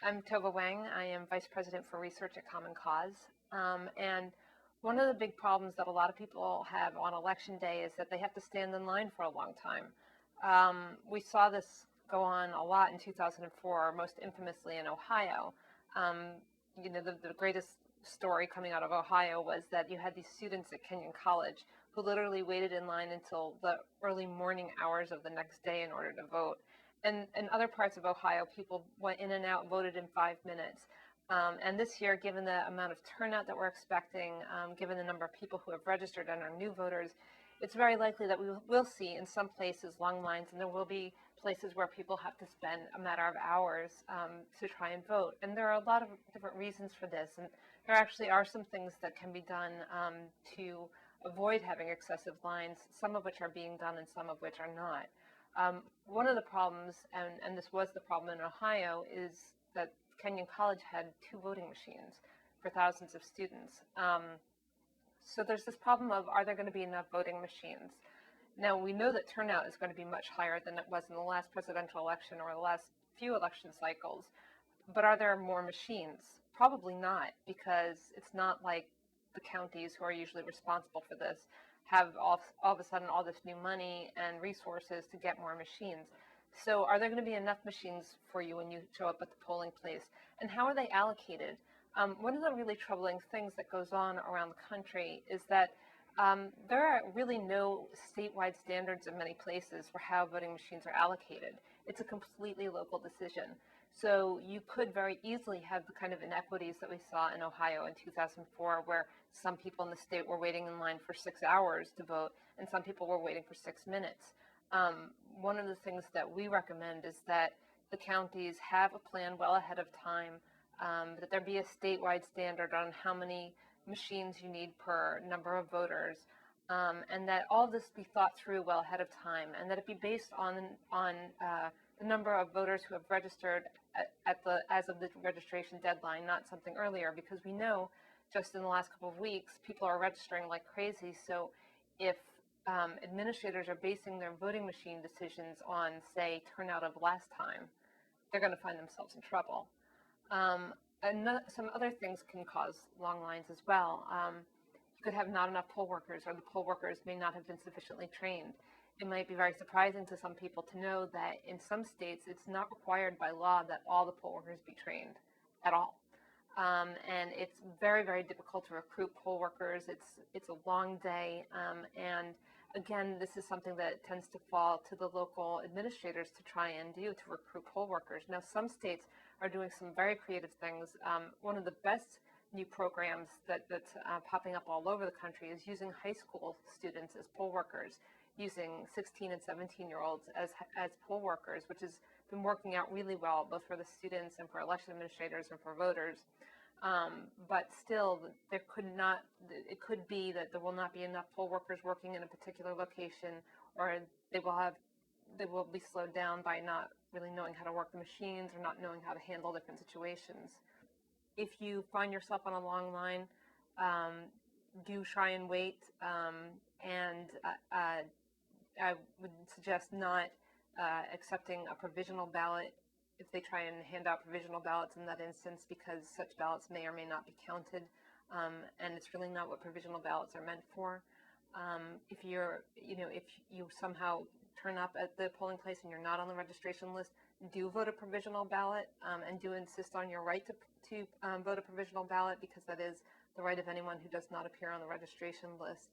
I'm Tova Wang. I am Vice President for Research at Common Cause. And one of the big problems that a lot of people have on Election Day is that they have to stand in line for a long time. We saw this go on a lot in 2004, most infamously in Ohio. Um, the greatest story coming out of Ohio was that you had these students at Kenyon College who literally waited in line until the early morning hours of the next day in order to vote. And in other parts of Ohio, people went in and out, voted in 5 minutes. And this year, given the amount of turnout that we're expecting, given the number of people who have registered and are new voters, it's very likely that we will see in some places long lines, and there will be places where people have to spend a matter of hours to try and vote. And there are a lot of different reasons for this, and there actually are some things that can be done to avoid having excessive lines, some of which are being done and some of which are not. One of the problems, and this was the problem in Ohio, is that Kenyon College had two voting machines for thousands of students. So there's this problem of, are there going to be enough voting machines? Now, we know that turnout is going to be much higher than it was in the last presidential election or the last few election cycles, but are there more machines? Probably not, because it's not like the counties, who are usually responsible for this, have all of a sudden all this new money and resources to get more machines. So are there going to be enough machines for you when you show up at the polling place? And how are they allocated? One of the really troubling things that goes on around the country is that there are really no statewide standards in many places for how voting machines are allocated. It's a completely local decision. So you could very easily have the kind of inequities that we saw in Ohio in 2004, where some people in the state were waiting in line for 6 hours to vote, and some people were waiting for 6 minutes. One of the things that we recommend is that the counties have a plan well ahead of time, that there be a statewide standard on how many machines you need per number of voters, and that all of this be thought through well ahead of time, and that it be based on the number of voters who have registered at the as of the registration deadline, not something earlier, because we know just in the last couple of weeks people are registering like crazy. So if administrators are basing their voting machine decisions on, say, turnout of last time, they're going to find themselves in trouble. And some other things can cause long lines as well. You could have not enough poll workers, or the poll workers may not have been sufficiently trained. It might be very surprising to some people to know that in some states it's not required by law that all the poll workers be trained at all. And it's very, very difficult to recruit poll workers. It's a long day, and again, this is something that tends to fall to the local administrators to try and do to recruit poll workers. Now, some states are doing some very creative things. One of the best new programs that's popping up all over the country is using high school students as poll workers, using 16 and 17-year-olds as poll workers, which has been working out really well, both for the students and for election administrators and for voters. But still, it could be that there will not be enough poll workers working in a particular location, or they will be slowed down by not really knowing how to work the machines or not knowing how to handle different situations. If you find yourself on a long line, do try and wait, and I would suggest not accepting a provisional ballot if they try and hand out provisional ballots in that instance, because such ballots may or may not be counted, and it's really not what provisional ballots are meant for. If if you somehow turn up at the polling place and you're not on the registration list, do vote a provisional ballot, and do insist on your right to vote a provisional ballot, because that is the right of anyone who does not appear on the registration list.